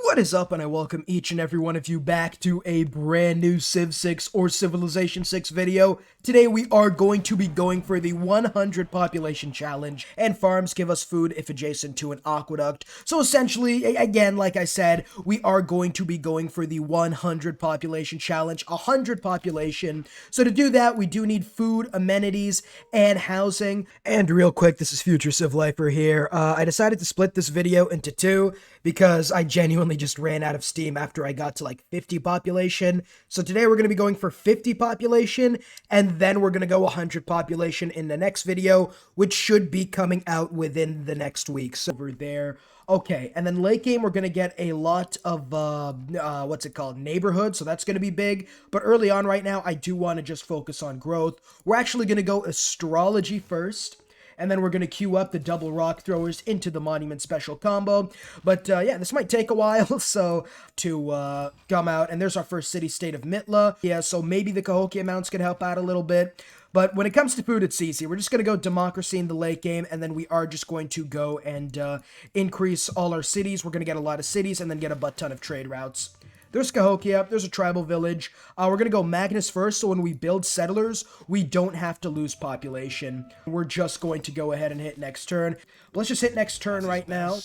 What is up, and I welcome each and every one of you back to a brand new Civ 6 or Civilization 6 video. Today we are going to be going for the 100 population challenge, and farms give us food if adjacent to an aqueduct. So essentially, again, like I said, we are going to be going for the 100 population challenge, 100 population. So to do that, we do need food, amenities, and housing. And real quick, this is future CIVLIFER here. I decided to split this video into two because I genuinely just ran out of steam after I got to like 50 population. So today we're going to be going for 50 population, and then we're going to go 100 population in the next video, which should be coming out within the next week. So over there. Okay, and then late game, we're going to get a lot of, what's it called, neighborhood, so that's going to be big. But early on right now, I do want to just focus on growth. We're actually going to go astrology first, and then we're going to queue up the double rock throwers into the monument special combo. But yeah, this might take a while, so to come out. And there's our first city-state of Mitla. Yeah, so maybe the Cahokia mounts could help out a little bit. But when it comes to food, it's easy. We're just going to go democracy in the late game, and then we are just going to go and increase all our cities. We're going to get a lot of cities and then get a butt ton of trade routes. There's Cahokia, there's a tribal village. We're going to go Magnus first, so when we build settlers, we don't have to lose population. We're just going to go ahead and hit next turn. But let's just hit next turn right now.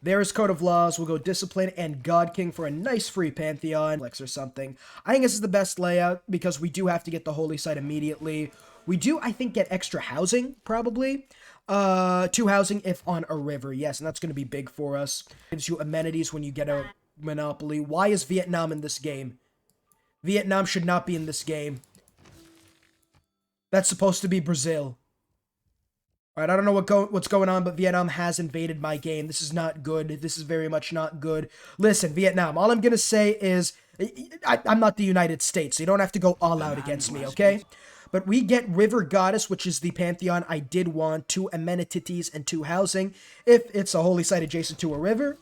There's Code of Laws. We'll go Discipline and God King for a nice free Pantheon. Flex or something. I think this is the best layout because we do have to get the Holy Site immediately. We do, I think, get extra housing, probably. 2 housing if on a river. Yes, and that's going to be big for us. Gives you amenities when you get a monopoly. Why is Vietnam in this game? Vietnam should not be in this game. That's supposed to be Brazil. Alright, I don't know what's going on, but Vietnam has invaded my game. This is not good. This is very much not good. Listen, Vietnam, all I'm going to say is, I'm not the United States, so you don't have to go all out against me, okay? But we get River Goddess, which is the Pantheon I did want, 2 amenities and 2 housing, if it's a holy site adjacent to a river.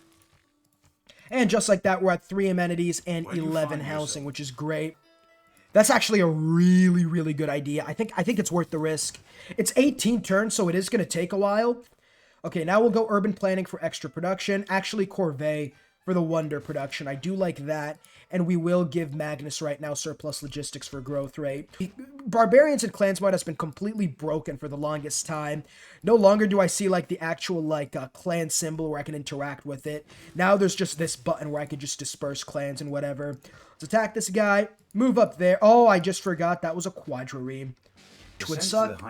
And just like that, we're at 3 amenities and 11 housing, which is great. That's actually a really, really good idea. I think it's worth the risk. It's 18 turns, so it is going to take a while. Okay, now we'll go urban planning for extra production. Actually, corvée for the wonder production. I do like that. And we will give Magnus right now surplus logistics for growth rate. Barbarians and Clans mod has been completely broken for the longest time. No longer do I see like the actual like clan symbol where I can interact with it. Now there's just this button where I can just disperse clans and whatever. Let's attack this guy. Move up there. Oh, I just forgot that was a quadrireme. Which would suck.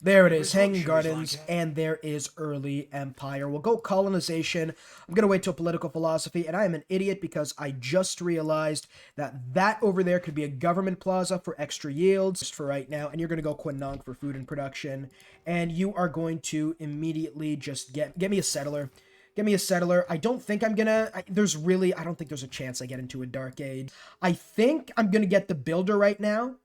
There it is, Hanging Gardens, and there is Early Empire. We'll go colonization. I'm going to wait till political philosophy, and I am an idiot because I just realized that over there could be a government plaza for extra yields just for right now, and you're going to go Quinong for food and production, and you are going to immediately just get me a settler. Get me a settler. I don't think I'm gonna, I don't think there's a chance I get into a Dark Age. I think I'm gonna get the builder right now.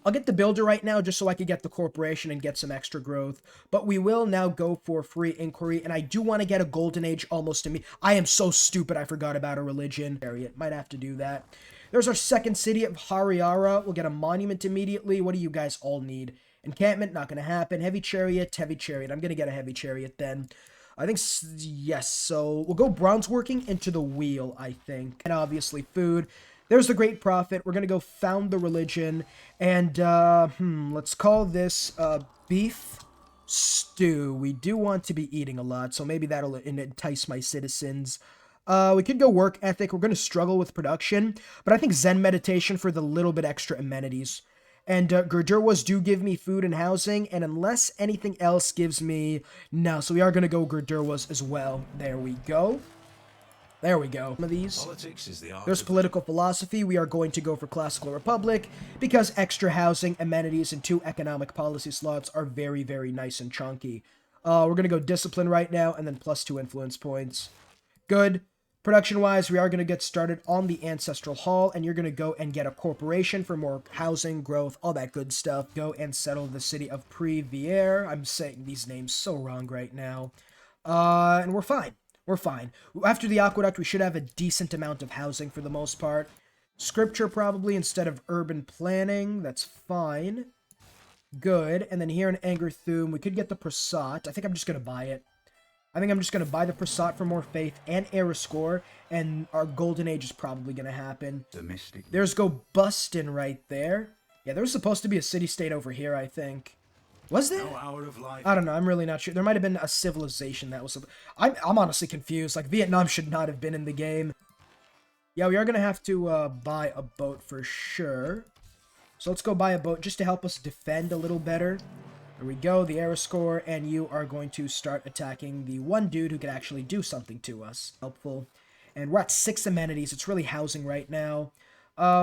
I'll get the builder right now just so I can get the corporation and get some extra growth. But we will now go for free inquiry, and I do want to get a golden age almost to me. I am so stupid I forgot about a religion. Might have to do that. There's our second city of Hariara. We'll get a monument immediately. What do you guys all need? Encampment, not going to happen. Heavy chariot, heavy chariot. I'm going to get a heavy chariot then. I think, yes, so we'll go bronze working into the wheel, I think. And obviously food. There's the Great Prophet. We're going to go found the religion. And, let's call this beef stew. We do want to be eating a lot, so maybe that'll entice my citizens. We could go work ethic. We're going to struggle with production, but I think Zen meditation for the little bit extra amenities. And Gurdurwas do give me food and housing, and unless anything else gives me... No, so we are going to go Gurdurwas as well. There we go. There we go. Some of these. There's political philosophy. We are going to go for classical republic because extra housing, amenities, and 2 economic policy slots are very, very nice and chunky. We're going to go discipline right now and then +2 influence points. Good. Production-wise, we are going to get started on the Ancestral Hall, and you're going to go and get a corporation for more housing, growth, all that good stuff. Go and settle the city of Privière. I'm saying these names so wrong right now. And we're fine. We're fine. After the aqueduct, we should have a decent amount of housing for the most part. Scripture probably instead of urban planning. That's fine. Good. And then here in Angerthum, we could get the Prasat. I think I'm just going to buy it. I think I'm just going to buy the Prasat for more faith and era score, and our golden age is probably going to happen. There's go Bustin right there. Yeah, there was supposed to be a city-state over here, I think. Was there? No hour of life. I don't know. I'm really not sure. There might have been a civilization that was... I'm honestly confused. Like, Vietnam should not have been in the game. Yeah, we are going to have to buy a boat for sure. So let's go buy a boat just to help us defend a little better. There we go, the era score, and you are going to start attacking the one dude who can actually do something to us. Helpful. And we're at 6 amenities. It's really housing right now.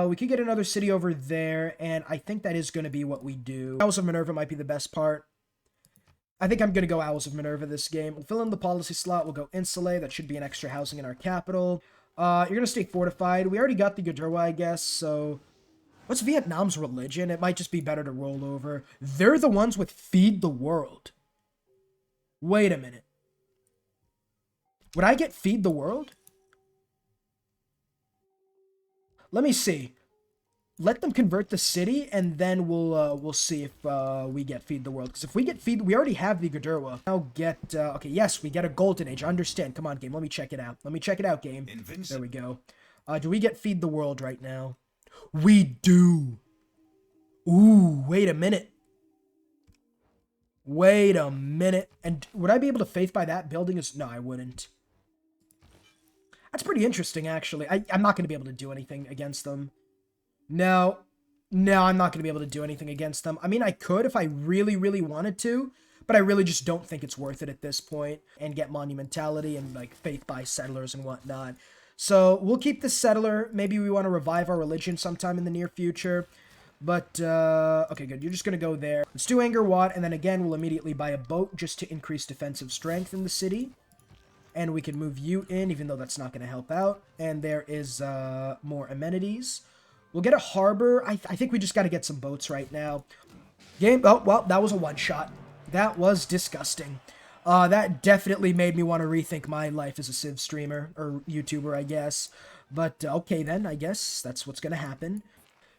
We could get another city over there, and I think that is going to be what we do. Owls of Minerva might be the best part. I think I'm going to go Owls of Minerva this game. We'll fill in the policy slot. We'll go Insulate. That should be an extra housing in our capital. You're going to stay fortified. We already got the Gadurwa, I guess, so... What's Vietnam's religion? It might just be better to roll over. They're the ones with Feed the World. Wait a minute. Would I get Feed the World? Let me see. Let them convert the city, and then we'll see if we get Feed the World. Because if we get Feed... We already have the Gadurwa. Now get... okay, yes, we get a Golden Age. Understand. Come on, game. Let me check it out. Let me check it out, game. There we go. Do we get Feed the World right now? We do. Ooh, wait a minute. Wait a minute. And would I be able to faith by that building? No, I wouldn't. That's pretty interesting, actually. I'm not going to be able to do anything against them. No. No, I'm not going to be able to do anything against them. I mean, I could if I really, really wanted to, but I really just don't think it's worth it at this point. And get monumentality and, like, faith by settlers and whatnot. So, we'll keep the settler. Maybe we want to revive our religion sometime in the near future. But, okay, good. You're just going to go there. Let's do Angkor Wat, and then again, we'll immediately buy a boat just to increase defensive strength in the city. And we can move you in, even though that's not going to help out. And there is, more amenities. We'll get a harbor. I think we just got to get some boats right now. Game. Oh, well, that was a one-shot. That was disgusting. That definitely made me want to rethink my life as a Civ streamer, or YouTuber, I guess. But, okay then, I guess that's what's going to happen.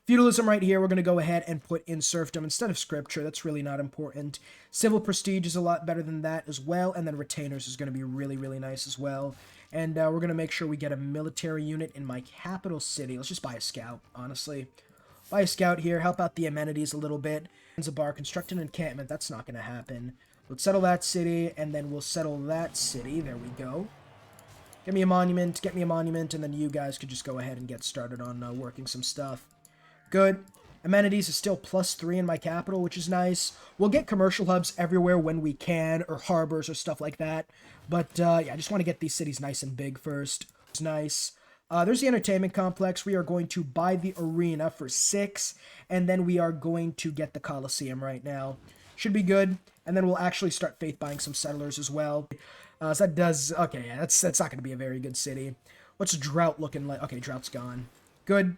Feudalism right here, we're going to go ahead and put in serfdom instead of scripture. That's really not important. Civil prestige is a lot better than that as well, and then retainers is going to be really, really nice as well. And we're going to make sure we get a military unit in my capital city. Let's just buy a scout, honestly. Buy a scout here, help out the amenities a little bit. Zanzibar, construct an encampment. That's not going to happen. Let's settle that city, and then we'll settle that city. There we go. Get me a monument, and then you guys could just go ahead and get started on working some stuff. Good. Amenities is still +3 in my capital, which is nice. We'll get commercial hubs everywhere when we can, or harbors or stuff like that. But, yeah, I just want to get these cities nice and big first. It's nice. There's the entertainment complex. We are going to buy the arena for 6, and then we are going to get the Coliseum right now. Should be good. And then we'll actually start faith buying some settlers as well. So that does... Okay, yeah, that's not going to be a very good city. What's drought looking like? Okay, drought's gone. Good.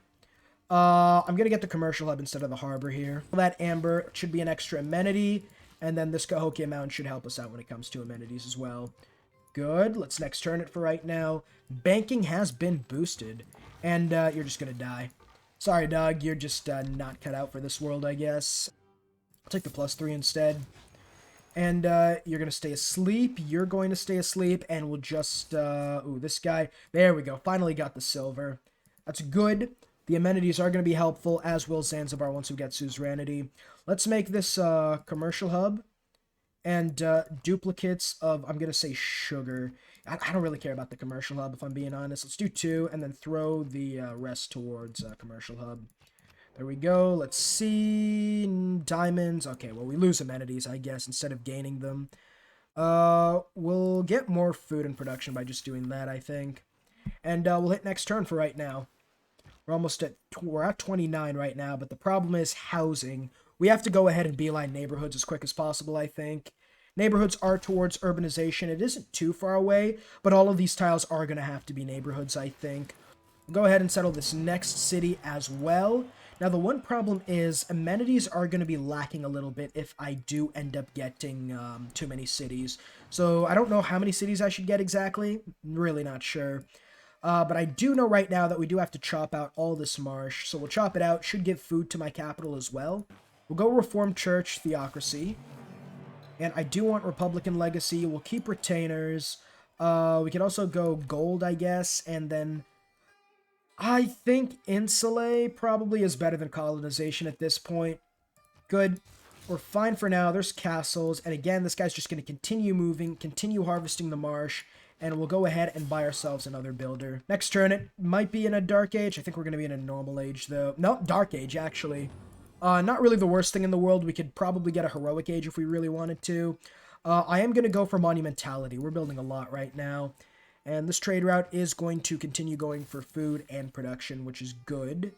I'm going to get the commercial hub instead of the harbor here. That amber should be an extra amenity. And then this Cahokia Mountain should help us out when it comes to amenities as well. Good. Let's next turn it for right now. Banking has been boosted. And you're just going to die. Sorry, dog. You're just not cut out for this world, I guess. I'll take the +3 instead. And you're going to stay asleep. You're going to stay asleep. And we'll just... ooh, this guy. There we go. Finally got the silver. That's good. The amenities are going to be helpful, as will Zanzibar once we get suzerainty. Let's make this commercial hub. And duplicates of, I'm going to say sugar. I don't really care about the commercial hub, if I'm being honest. Let's do 2, and then throw the rest towards commercial hub. There we go. Let's see. Diamonds. Okay, well, we lose amenities, I guess, instead of gaining them. We'll get more food in production by just doing that, I think. And we'll hit next turn for right now. We're at 29 right now, but the problem is housing. We have to go ahead and beeline neighborhoods as quick as possible, I think. Neighborhoods are towards urbanization. It isn't too far away, but all of these tiles are going to have to be neighborhoods, I think. We'll go ahead and settle this next city as well. Now, the one problem is amenities are going to be lacking a little bit if I do end up getting too many cities. So I don't know how many cities I should get exactly. I'm really not sure. But I do know right now that we do have to chop out all this marsh. So we'll chop it out. Should give food to my capital as well. We'll go reform church theocracy. And I do want Republican Legacy. We'll keep Retainers. We can also go Gold, I guess. And then I think Insulae probably is better than Colonization at this point. Good. We're fine for now. There's castles. And again, this guy's just going to continue moving, continue harvesting the marsh. And we'll go ahead and buy ourselves another builder. Next turn, it might be in a Dark Age. I think we're going to be in a Normal Age, though. No, Dark Age, actually. Not really the worst thing in the world. We could probably get a Heroic Age if we really wanted to. I am going to go for Monumentality. We're building a lot right now. And this trade route is going to continue going for food and production, which is good.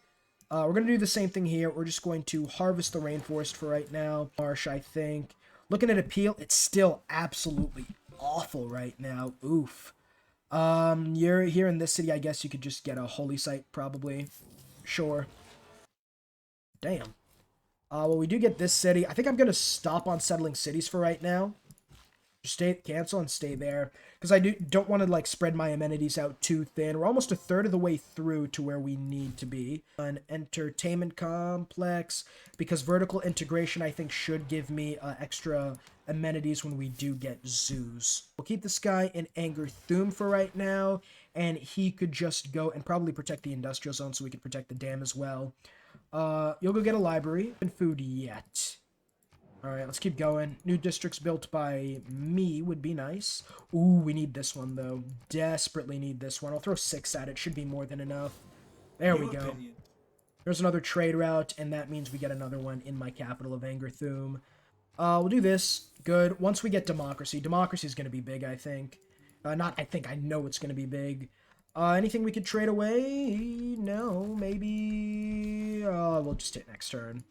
We're going to do the same thing here. We're just going to harvest the rainforest for right now. Marsh, I think. Looking at appeal, it's still absolutely awful right now. Oof. You're here in this city, I guess you could just get a holy site, probably. Sure. Damn. Well, we do get this city. I think I'm going to stop on settling cities for right now. Just cancel and stay there. Because I don't want to, like, spread my amenities out too thin. We're almost a third of the way through to where we need to be. An entertainment complex. Because vertical integration, I think, should give me extra amenities when we do get zoos. We'll keep this guy in Angerthum for right now. And he could just go and probably protect the industrial zone so we could protect the dam as well. You'll go get a library. And food yet. Alright, let's keep going. New districts built by me would be nice. Ooh, we need this one, though. Desperately need this one. I'll throw 6 at it. Should be more than enough. There we go. There's another trade route, and that means we get another one in my capital of Angerthum. We'll do this. Good. Once we get democracy. Democracy is going to be big, I think. I know it's going to be big. Anything we could trade away? No, maybe... we'll just hit next turn.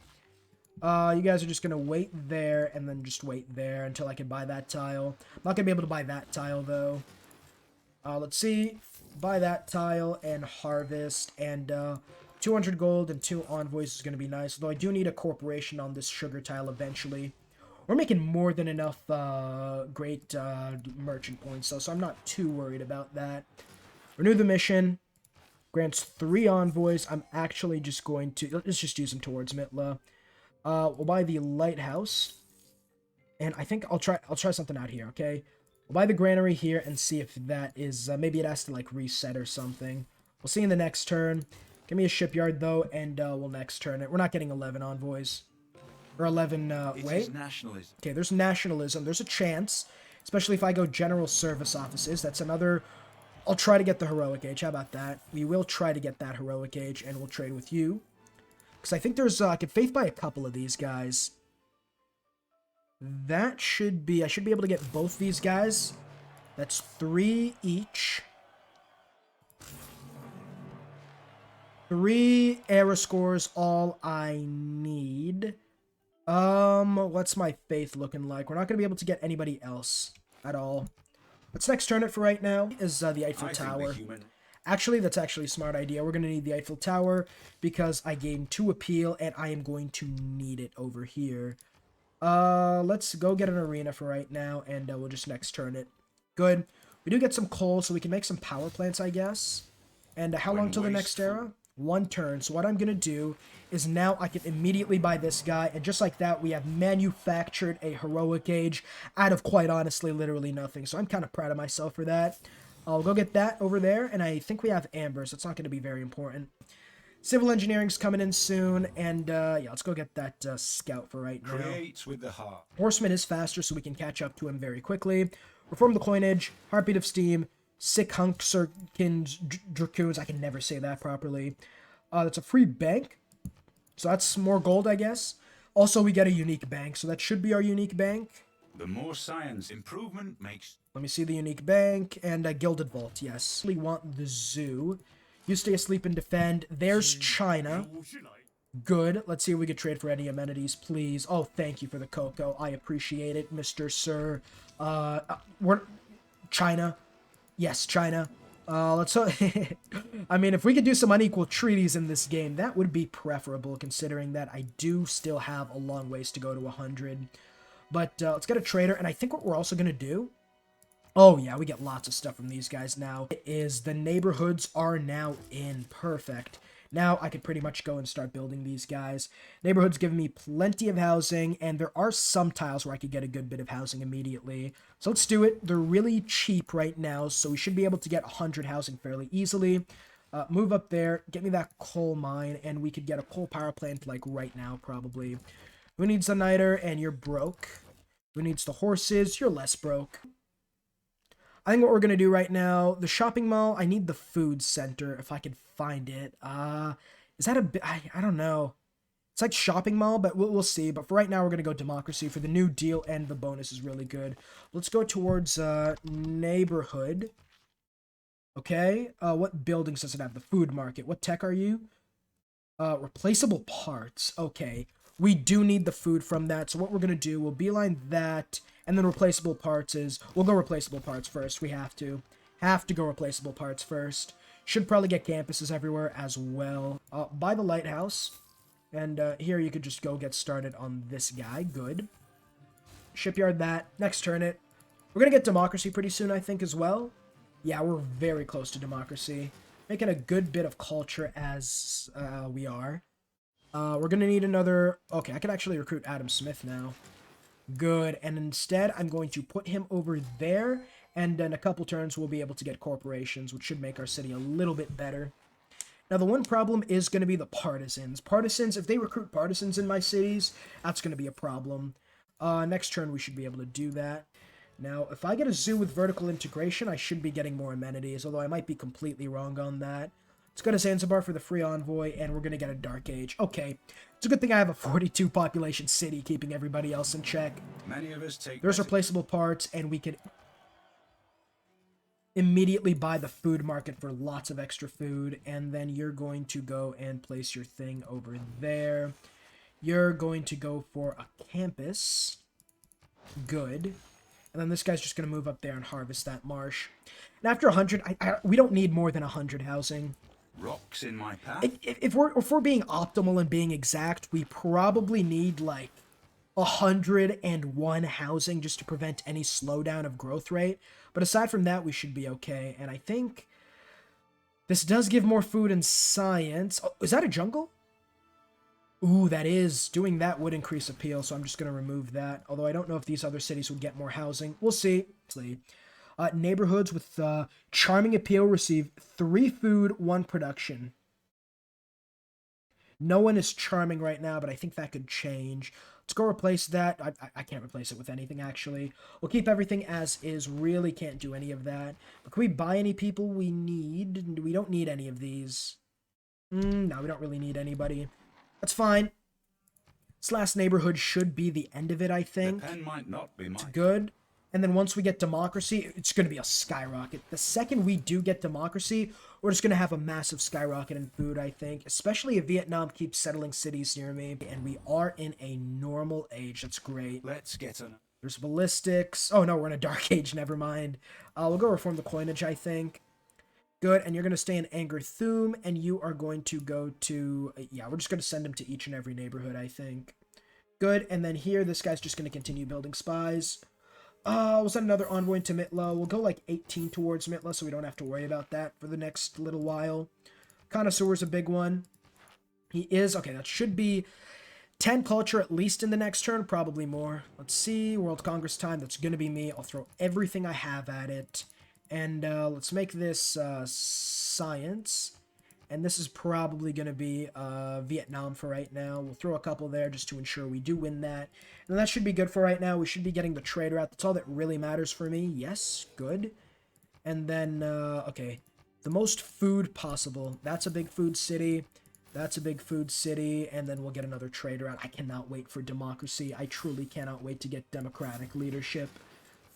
You guys are just going to wait there and then just wait there until I can buy that tile. I'm not going to be able to buy that tile, though. Let's see. Buy that tile and harvest. And 200 gold and 2 envoys is going to be nice. Though I do need a corporation on this sugar tile eventually. We're making more than enough great merchant points, though, so I'm not too worried about that. Renew the mission. Grants 3 envoys. I'm actually just going to... Let's just use them towards Mitla. We'll buy the lighthouse, and I think I'll try something out here. Okay, we'll buy the granary here and see if that is maybe it has to like reset or something. We'll see in the next turn. Give me a shipyard though, and we'll next turn it. We're not getting 11 envoys or 11. Wait, nationalism. Okay, there's nationalism. There's a chance, especially if I go general service offices. That's another. I'll try to get the heroic age. How about that? We will try to get that heroic age, and we'll trade with you. Because I think there's, I could faith buy a couple of these guys. That should be, I should be able to get both these guys. That's 3 each. 3 era scores, all I need. What's my faith looking like? We're not going to be able to get anybody else at all. Let's next turn it for right now is the Eiffel Tower. Actually, that's actually a smart idea. We're going to need the Eiffel Tower because I gained 2 appeal, and I am going to need it over here. Let's go get an arena for right now, and we'll just next turn it. Good. We do get some coal, so we can make some power plants, I guess. And how long till the next era? 1 turn. So what I'm going to do is now I can immediately buy this guy, and just like that, we have manufactured a heroic age out of, quite honestly, literally nothing. So I'm kind of proud of myself for that. I'll go get that over there, and I think we have amber, so it's not going to be very important. Civil engineering's coming in soon, and yeah, let's go get that scout for right now. Creates with the heart. Horseman is faster, so we can catch up to him very quickly. Reform the coinage, heartbeat of steam, sick hunksirkins, dracoons. I can never say that properly. That's a free bank, so that's more gold, I guess. Also, we get a unique bank, so that should be our unique bank. The more science improvement makes... Let me see the unique bank, and Gilded Vault, yes. We want the zoo. You stay asleep and defend. There's China. Good. Let's see if we can trade for any amenities, please. Oh, thank you for the cocoa. I appreciate it, Mr. Sir. China. Yes, China. Let's... I mean, if we could do some unequal treaties in this game, that would be preferable, considering that I do still have a long ways to go to 100. But let's get a trader, and I think what we're also going to do... Oh, yeah, we get lots of stuff from these guys now. It is the neighborhoods are now in. Perfect. Now I could pretty much go and start building these guys. Neighborhood's giving me plenty of housing, and there are some tiles where I could get a good bit of housing immediately. So let's do it. They're really cheap right now, so we should be able to get 100 housing fairly easily. Move up there, get me that coal mine, and we could get a coal power plant like right now probably. Who needs the niter? And you're broke. Who needs the horses? You're less broke. I think what we're going to do right now, the shopping mall, I need the food center if I can find it. Is that a bit, I don't know. It's like shopping mall, but we'll see. But for right now, we're going to go democracy for the new deal, and the bonus is really good. Let's go towards neighborhood. Okay, what buildings does it have? The food market. What tech are you? Replaceable parts. Okay, we do need the food from that. So what we're going to do, we'll beeline that. And then replaceable parts is... We'll go replaceable parts first. We have to. Have to go replaceable parts first. Should probably get campuses everywhere as well. Buy the lighthouse. And here you could just go get started on this guy. Good. Shipyard that. Next turn it. We're going to get democracy pretty soon, I think, as well. Yeah, we're very close to democracy. Making a good bit of culture as we are. We're going to need another... Okay, I can actually recruit Adam Smith now. Good, and instead I'm going to put him over there, and in a couple turns we'll be able to get corporations, which should make our city a little bit better. Now the one problem is going to be the partisans. Partisans, if they recruit partisans in my cities, that's going to be a problem. Next turn we should be able to do that. Now, if I get a zoo with vertical integration, I should be getting more amenities, although I might be completely wrong on that. Let's go to Zanzibar for the free envoy, and we're going to get a Dark Age. Okay, it's a good thing I have a 42 population city keeping everybody else in check. Many of us take There's replaceable parts, and we can immediately buy the food market for lots of extra food, and then you're going to go and place your thing over there. You're going to go for a campus. Good. And then this guy's just going to move up there and harvest that marsh. And after 100, we don't need more than 100 housing. Rocks in my path. If we're being optimal and being exact, we probably need like 101 housing just to prevent any slowdown of growth rate. But aside from that, we should be okay. And I think this does give more food and science. Oh, is that a jungle? Ooh, that is. Doing that would increase appeal, so I'm just going to remove that. Although I don't know if these other cities would get more housing. We'll see. Neighborhoods with charming appeal receive 3 food, 1 production. No one is charming right now, but I think that could change. Let's go replace that. I can't replace it with anything, actually. We'll keep everything as is. Really can't do any of that. But can we buy any people we need? We don't need any of these. No, we don't really need anybody. That's fine. This last neighborhood should be the end of it, I think. The pen might not be mine. It's good. And then once we get democracy, it's going to be a skyrocket. The second we do get democracy, we're just going to have a massive skyrocket in food, I think. Especially if Vietnam keeps settling cities near me. And we are in a normal age. That's great. Let's get an... There's ballistics. Oh, no, we're in a dark age. Never mind. We'll go reform the coinage, I think. Good. And you're going to stay in Angerthum. And you are going to go to... yeah, we're just going to send them to each and every neighborhood, I think. Good. And then here, this guy's just going to continue building spies. We'll send another envoy to Mitla. We'll go like 18 towards Mitla, so we don't have to worry about that for the next little while. Connoisseur's a big one. He is... okay, that should be 10 culture at least in the next turn, probably more. Let's see, World Congress time, that's going to be me. I'll throw everything I have at it. And let's make this science. And this is probably going to be Vietnam for right now. We'll throw a couple there just to ensure we do win that. And that should be good for right now. We should be getting the trader out. That's all that really matters for me. Yes, good. And then, okay, the most food possible. That's a big food city. That's a big food city. And then we'll get another trader out. I cannot wait for democracy. I truly cannot wait to get democratic leadership.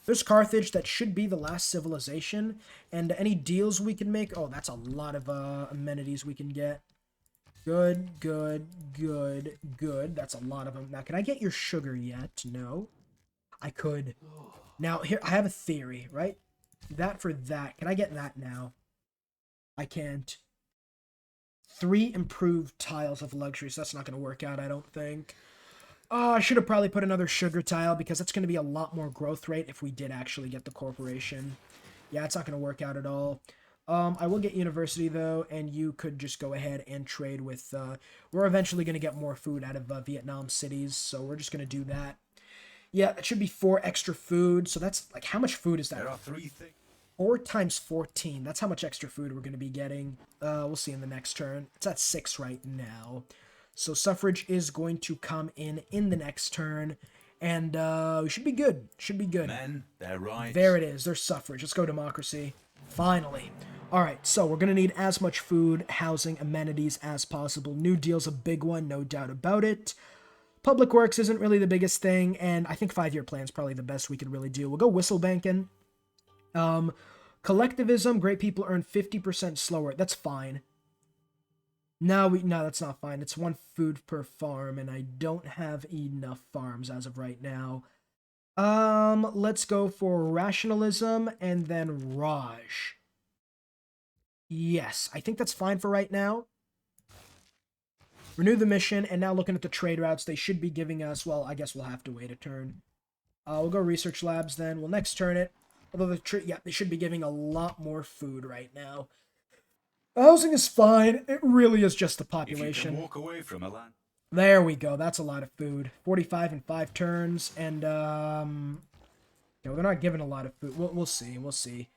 There's Carthage. That should be the last civilization. And any deals we can make... oh, that's a lot of amenities we can get. Good, good, good, good. That's a lot of them. Now, can I get your sugar yet? No. I could. Now, here, I have a theory, right? That for that. Can I get that now? I can't. 3 improved tiles of luxury, so that's not going to work out, I don't think. I should have probably put another sugar tile, because that's going to be a lot more growth rate if we did actually get the corporation. Yeah, it's not going to work out at all. I will get university though, and you could just go ahead and trade with. We're eventually going to get more food out of Vietnam cities, so we're just going to do that. Yeah, that should be 4 extra food. So that's like, how much food is that? There are 3 things. 4 times 14. That's how much extra food we're going to be getting. We'll see in the next turn. It's at 6 right now. So suffrage is going to come in the next turn. And we should be good. Should be good. Men, their rights. There it is. There's suffrage. Let's go democracy. Finally. All right, so we're going to need as much food, housing, amenities as possible. New Deal's a big one, no doubt about it. Public Works isn't really the biggest thing, and I think 5-year plan's probably the best we could really do. We'll go whistle banking. Collectivism, great people earn 50% slower. That's fine. No, that's not fine. It's 1 food per farm, and I don't have enough farms as of right now. Let's go for rationalism and then Raj. Yes, I think that's fine for right now. Renew the mission, and now looking at the trade routes, they should be giving us, well, I guess we'll have to wait a turn. We'll go research labs then. We'll next turn it. Although, they should be giving a lot more food right now. Housing is fine. It really is just the population. If you can walk away from a land. There we go. That's a lot of food. 45 in 5 turns, and, no, they're not giving a lot of food. We'll see. We'll see.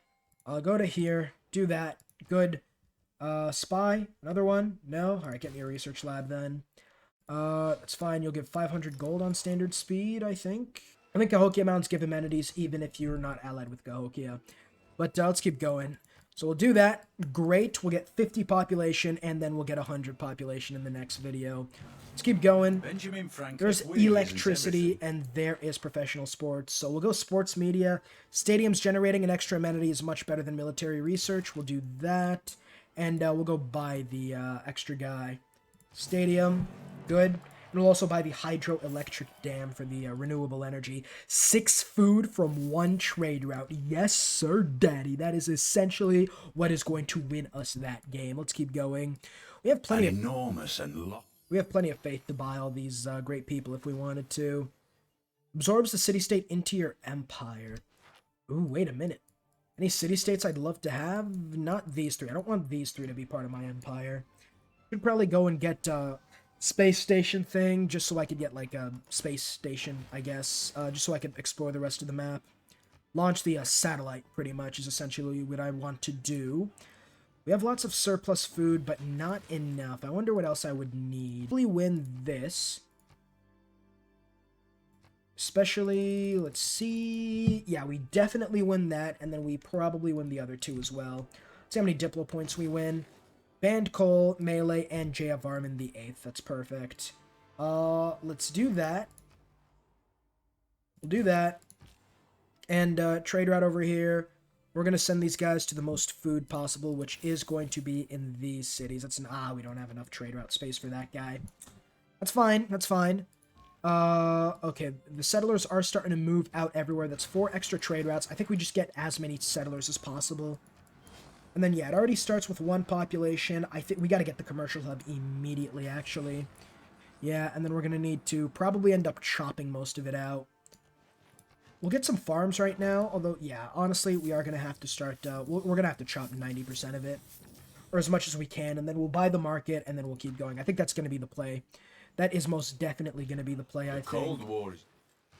I'll go to here. Do that. Good. Spy, another one? No? Alright, get me a research lab then. That's fine. You'll give 500 gold on standard speed, I think. I think Cahokia Mountains give amenities even if you're not allied with Cahokia. But let's keep going. So we'll do that. Great. We'll get 50 population, and then we'll get 100 population in the next video. Let's keep going. Benjamin Franklin. There's electricity, and there is professional sports. So we'll go sports media. Stadiums generating an extra amenity is much better than military research. We'll do that. And we'll go buy the extra guy. Stadium. Good. And we'll also buy the hydroelectric dam for the renewable energy. 6 food from 1 trade route. Yes, sir, daddy. That is essentially what is going to win us that game. Let's keep going. We have plenty We have plenty of faith to buy all these great people if we wanted to. Absorbs the city-state into your empire. Ooh, wait a minute. Any city-states I'd love to have? Not these 3. I don't want these 3 to be part of my empire. Should probably go and get space station thing, just so I could get, like, a space station, I guess. Just so I could explore the rest of the map. Launch the satellite, pretty much, is essentially what I want to do. We have lots of surplus food, but not enough. I wonder what else I would need. Probably win this. Especially, let's see. Yeah, we definitely win that, and then we probably win the other 2 as well. Let's see how many Diplo points we win. Band Cole, Melee, and J. Varman the 8th. That's perfect. Let's do that. We'll do that. And trade route over here. We're going to send these guys to the most food possible, which is going to be in these cities. That's we don't have enough trade route space for that guy. That's fine. That's fine. Okay, the settlers are starting to move out everywhere. That's 4 extra trade routes. I think we just get as many settlers as possible. And then, yeah, it already starts with 1 population. I think we got to get the commercial hub immediately, actually. Yeah, and then we're going to need to probably end up chopping most of it out. We'll get some farms right now, although, yeah, honestly, we are going to have to start, we're going to have to chop 90% of it, or as much as we can, and then we'll buy the market, and then we'll keep going. I think that's going to be the play. That is most definitely going to be the play, I think. Cold War.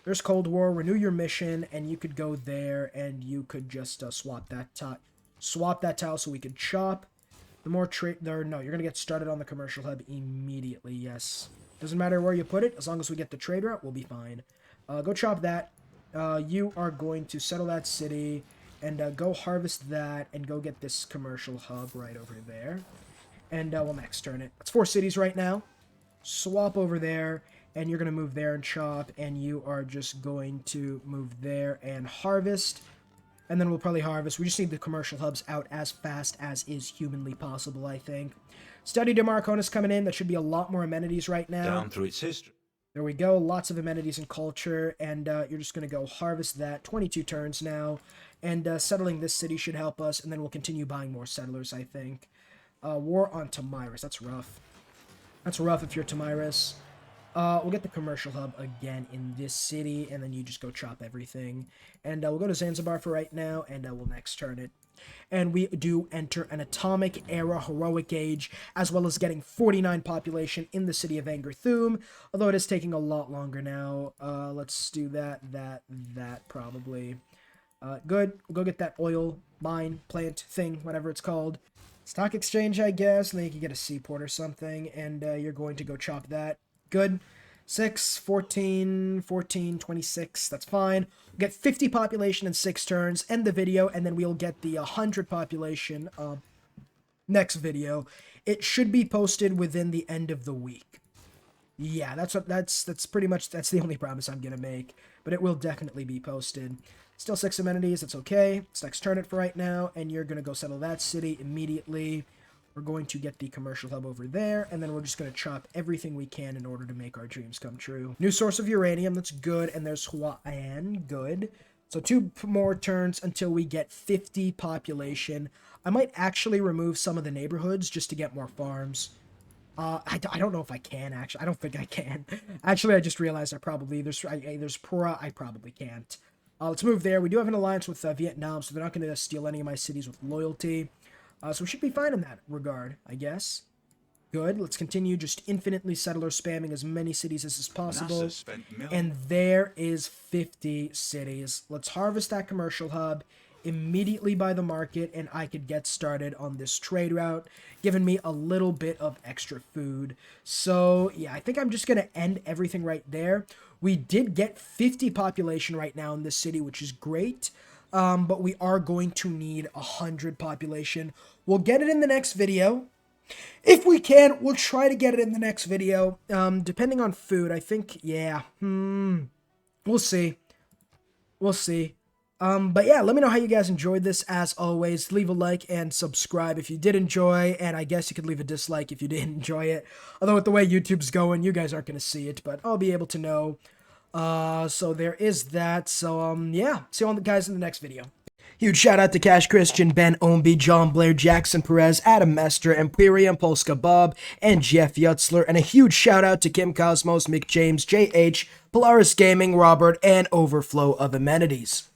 There's Cold War, renew your mission, and you could go there, and you could just swap that tile so we could chop. The more no, you're going to get started on the commercial hub immediately, yes. Doesn't matter where you put it, as long as we get the trade route, we'll be fine. Go chop that. You are going to settle that city, and go harvest that, and go get this commercial hub right over there. And we'll next turn it. That's 4 cities right now. Swap over there, and you're going to move there and chop, and you are just going to move there and harvest. And then we'll probably harvest. We just need the commercial hubs out as fast as is humanly possible, I think. Study de Marconis coming in. That should be a lot more amenities right now. Down through its history. There we go. Lots of amenities and culture. And you're just going to go harvest that. 22 turns now. And settling this city should help us. And then we'll continue buying more settlers, I think. War on Tamiris. That's rough. That's rough if you're Tamiris. We'll get the commercial hub again in this city, and then you just go chop everything. And we'll go to Zanzibar for right now, and we'll next turn it. and we do enter an atomic era heroic age, as well as getting 49 population in the city of Angerthum, although it is taking a lot longer now. Let's do that probably. Good. We'll go get that oil mine plant thing, whatever it's called. Stock exchange, I guess, and then you can get a seaport or something, and you're going to go chop that. Good. 6, 14, 14, 26, that's fine. We'll get 50 population in 6 turns, end the video, and then we'll get the 100 population next video. It should be posted within the end of the week. Yeah, that's pretty much, that's the only promise I'm gonna make, but it will definitely be posted. Still 6 amenities, that's okay. It's next turn it for right now, and you're gonna go settle that city immediately. We're going to get the commercial hub over there, and then we're just going to chop everything we can in order to make our dreams come true. New source of uranium, that's good, and there's Hawaiian, good. So 2 more turns until we get 50 population. I might actually remove some of the neighborhoods just to get more farms. I don't know if I can, actually. I don't think I can. Actually, I just realized I probably, there's Pura, I probably can't. Let's move there. We do have an alliance with Vietnam, so they're not going to steal any of my cities with loyalty. So we should be fine in that regard, I guess. Good. Let's continue just infinitely settler spamming as many cities as is possible. And there is 50 cities. Let's harvest that commercial hub immediately by the market, and I could get started on this trade route, giving me a little bit of extra food. So, yeah, I think I'm just going to end everything right there. We did get 50 population right now in this city, which is great. But we are going to need 100 population. We'll get it in the next video. If we can, we'll try to get it in the next video. Depending on food, I think, yeah. We'll see. We'll see. But yeah, let me know how you guys enjoyed this. As always, leave a like and subscribe if you did enjoy, and I guess you could leave a dislike if you didn't enjoy it. Although with the way YouTube's going, you guys aren't going to see it, but I'll be able to know. So there is that. So, yeah, see you all guys in the next video. Huge shout out to Cash Christian, Ben Omby, John Blair, Jackson Perez, Adam Mester, Imperium, Polska Bob, and Jeff Yutzler. And a huge shout out to Kim Cosmos, Mick James, JH, Polaris Gaming, Robert, and Overflow of Amenities.